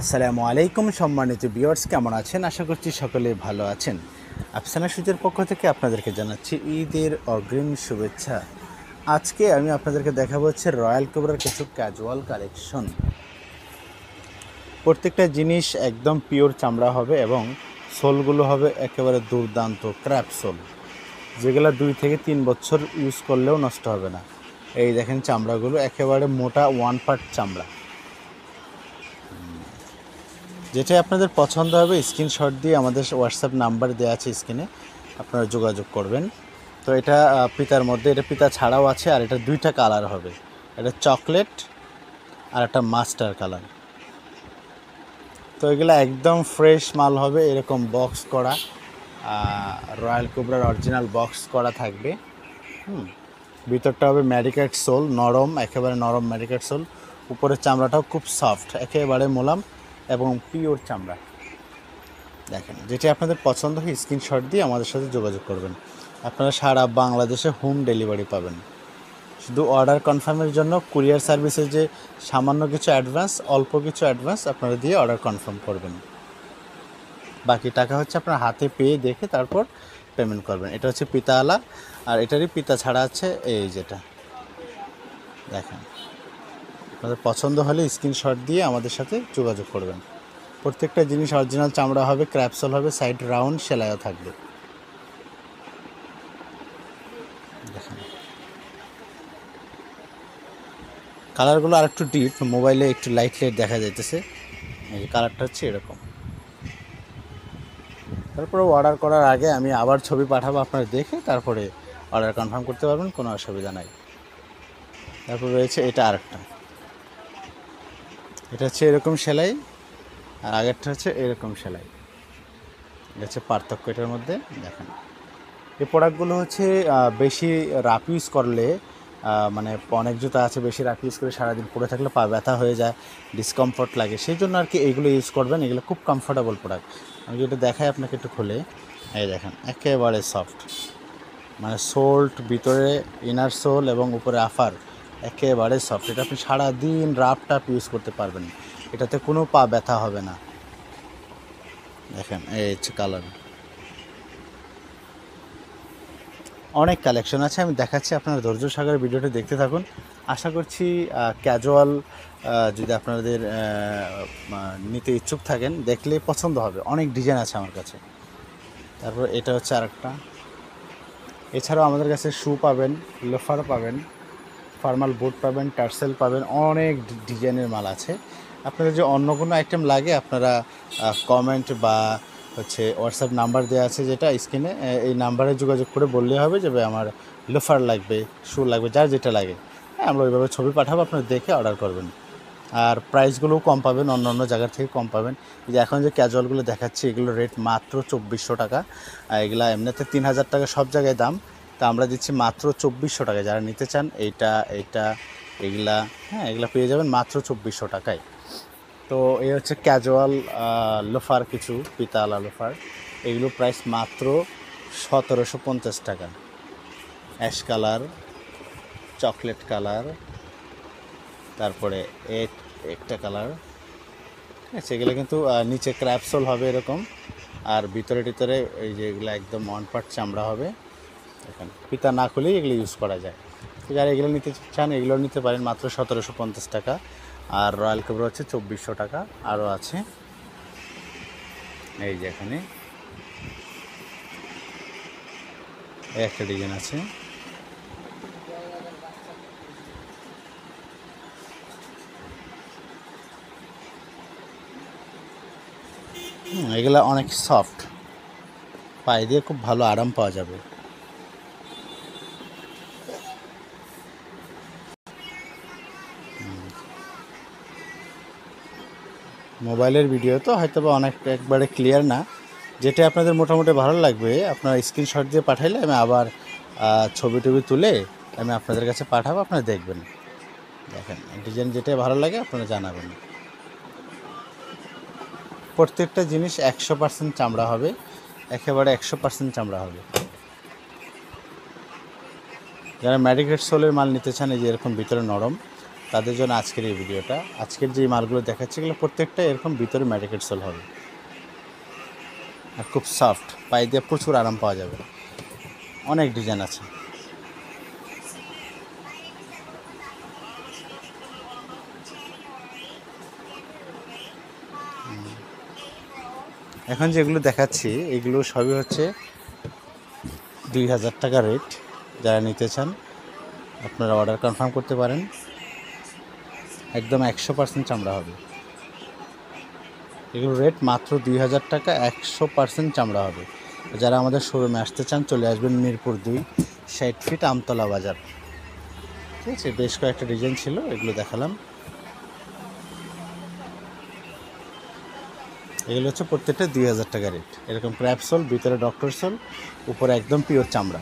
আসসালামু আলাইকুম সম্মানিত ভিউয়ার্স, কেমন আছেন? আশা করছি সকলে ভালো আছেন। আফসানা সুজের পক্ষ থেকে আপনাদেরকে জানাচ্ছি ঈদের অগ্রিম শুভেচ্ছা। আজকে আমি আপনাদেরকে দেখাবো হচ্ছে রয়্যাল কোবরার কিছু ক্যাজুয়াল কালেকশন। প্রত্যেকটা জিনিস একদম পিওর চামড়া হবে এবং সোলগুলো হবে একেবারে দুর্দান্ত ক্র্যাপ সোল, যেগুলো 2 থেকে 3 বছর ইউজ করলেও নষ্ট হবে না। এই দেখেন চামড়াগুলো একেবারে মোটা 1 পার্ট চামড়া। যেটা আপনাদের পছন্দ হবে স্ক্রিনশট দিয়ে আমাদের হোয়াটসঅ্যাপ নাম্বার দেওয়া আছে স্ক্রিনে, আপনারা যোগাযোগ করবেন। তো এটা পিতার মধ্যে, এটা পিতা ছাড়াও আছে, আর এটা 2টা কালার হবে, এটা চকলেট আর একটা মাস্টার কালার। তো এগুলো একদম ফ্রেশ মাল হবে, এরকম বক্স করা রয়্যাল কোবরার অরিজিনাল বক্স করা থাকবে। ভিতরটা হবে ম্যাডিকেট সোল, নরম, একেবারে নরম ম্যাডিকেট সোল। উপরের চামড়াটাও খুব সফট, একেবারে মোলাম এবং পিওর চামড়া। দেখেন, যেটি আপনাদের পছন্দ হয় স্ক্রিনশট দিয়ে আমাদের সাথে যোগাযোগ করবেন। আপনারা সারা বাংলাদেশে হোম ডেলিভারি পাবেন। শুধু অর্ডার কনফার্মের জন্য কুরিয়ার সার্ভিসে যে সামান্য কিছু অ্যাডভান্স, অল্প কিছু অ্যাডভান্স আপনারা দিয়ে অর্ডার কনফার্ম করবেন। বাকি টাকা হচ্ছে আপনার হাতে পেয়ে দেখে তারপর পেমেন্ট করবেন। এটা হচ্ছে পিতাওয়ালা, আর এটারই পিতা ছাড়া আছে এই যেটা দেখেন। আপনাদের পছন্দ হলে স্ক্রিনশট দিয়ে আমাদের সাথে যোগাযোগ করবেন। প্রত্যেকটা জিনিস অরিজিনাল চামড়া হবে, ক্র্যাপসোল হবে, সাইড রাউন্ড সেলাইও থাকবে। দেখেন কালারগুলো আর একটু ডিপ, মোবাইলে একটু লাইট দেখা যাইতেছে। এই কালারটা হচ্ছে এরকম। তারপরে অর্ডার করার আগে আমি আবার ছবি পাঠাবো, আপনারা দেখে তারপরে অর্ডার কনফার্ম করতে পারবেন, কোনো অসুবিধা নাই। তারপর রয়েছে এটা আরেকটা, এটা হচ্ছে এরকম সেলাই, আর আগেরটা হচ্ছে এরকম সেলাই। এটা হচ্ছে পার্থক্য এটার মধ্যে। দেখেন এই প্রোডাক্টগুলো হচ্ছে বেশি রাফ ইউজ করলে, মানে অনেক জুতা আছে বেশি রাফ ইউজ করে সারাদিন পরে থাকলে পা ব্যথা হয়ে যায়, ডিসকমফর্ট লাগে, সেই জন্য আর কি এইগুলো ইউজ করবেন। এগুলো খুব কমফোর্টেবল প্রোডাক্ট। আমি যেটা দেখাই আপনাকে একটু খুলে, এই দেখেন একেবারে সফট, মানে সোল্ট ভিতরে ইনার সোল এবং উপরে আফার একেবারে সফট। এটা আপনি সারাদিন রাফ টাফ ইউজ করতে পারবেন, এটাতে কোনো পা ব্যথা হবে না। দেখেন এই হচ্ছে কালার, অনেক কালেকশন আছে, আমি দেখাচ্ছি, আপনারা ধৈর্য সহকারে ভিডিওটি দেখতে থাকুন। আশা করছি ক্যাজুয়াল যদি আপনাদের নিতে ইচ্ছুক থাকেন, দেখলে পছন্দ হবে। অনেক ডিজাইন আছে আমার কাছে। তারপর এটা হচ্ছে আরেকটা। এছাড়াও আমাদের কাছে শু পাবেন, লোফার পাবেন, ফর্মাল বুট পাবেন, টার্সেল পাবেন, অনেক ডিজাইনের মাল আছে। আপনাদের যে অন্য কোনো আইটেম লাগে আপনারা কমেন্ট বা হচ্ছে হোয়াটসঅ্যাপ নাম্বার দেওয়া আছে যেটা স্ক্রিনে, এই নাম্বারে যোগাযোগ করে বললেই হবে যে আমার লোফার লাগবে, শু লাগবে, যার যেটা লাগে। হ্যাঁ, আমরা ওইভাবে ছবি পাঠাবো, আপনারা দেখে অর্ডার করবেন। আর প্রাইসগুলোও কম পাবেন, অন্য অন্য জায়গার থেকে কম পাবেন। যে এখন যে ক্যাজুয়ালগুলো দেখাচ্ছি এগুলো রেট মাত্র 2400 টাকা। এগুলা এমনিতে 3000 টাকা সব জায়গায় দাম, তা আমরা দিচ্ছি মাত্র 2400 টাকায়। যারা নিতে চান এইটা এগুলা, হ্যাঁ, এগুলা পেয়ে যাবেন মাত্র 2400 টাকায়। তো এই হচ্ছে ক্যাজুয়াল লোফার, কিছু পিতাওয়ালা লোফার, এগুলো প্রাইস মাত্র 1750 টাকা। অ্যাশ কালার, চকলেট কালার, তারপরে একটা কালার, ঠিক আছে। এগুলো কিন্তু নিচে ক্র্যাপসোল হবে এরকম, আর ভিতরে টিতরে এই যে এগুলো একদম ওয়ান পার্ট চামড়া হবে। এখন ফিতা না খুলেই এগুলো ইউজ করা যায়। তো যারা এগুলো নিতে চান এগুলো নিতে পারেন মাত্র 1750 টাকা। আর রয়্যাল কোবরা হচ্ছে 2400 টাকা। আরও আছে এই যে এখানে একটা ডিজাইন আছে, এগুলো অনেক সফট, পায়ে দিয়ে খুব ভালো আরাম পাওয়া যাবে। মোবাইলের ভিডিও তো হয়তো বা অনেক একবারে ক্লিয়ার না, যেটা আপনাদের মোটামুটি ভালো লাগবে আপনারা স্ক্রিনশট দিয়ে পাঠাইলে আমি আবার ছবি টবি তুলে আমি আপনাদের কাছে পাঠাবো, আপনারা দেখবেন। দেখেন ডিজাইন যেটা ভালো লাগে আপনারা জানাবেন। প্রত্যেকটা জিনিস 100% চামড়া হবে, একেবারে 100% চামড়া হবে। যারা ম্যাডিকেট সোলের মাল নিতে চান, এই যে এরকম ভিতরে নরম, তাদের জন্য আজকের এই ভিডিওটা। আজকের যে মালগুলো দেখাচ্ছি এগুলো প্রত্যেকটা এরকম ভিতরে ম্যাটিকেট সোল হবে আর খুব সফট, পায়ে দিয়ে প্রচুর আরাম পাওয়া যাবে। অনেক ডিজাইন আছে। এখন যেগুলো দেখাচ্ছি এগুলো সবই হচ্ছে 2000 টাকা রেট। যারা নিতে চান আপনারা অর্ডার কনফার্ম করতে পারেন। একদম 100% চামড়া হবে এগুলো। রেট মাত্র 2000 টাকা, 100% চামড়া হবে। যারা আমাদের শোরুমে আসতে চান চলে আসবেন মিরপুর 2, 60 ফিট আমতলা বাজার। ঠিক আছে, বেশ কয়েকটা ডিজাইন ছিল, এগুলো দেখালাম। এগুলো হচ্ছে প্রত্যেকটা 2000 টাকা রেট। এরকম ক্র্যাপ সোল, ভিতরে ডক্টর সোল, উপরে একদম পিওর চামড়া।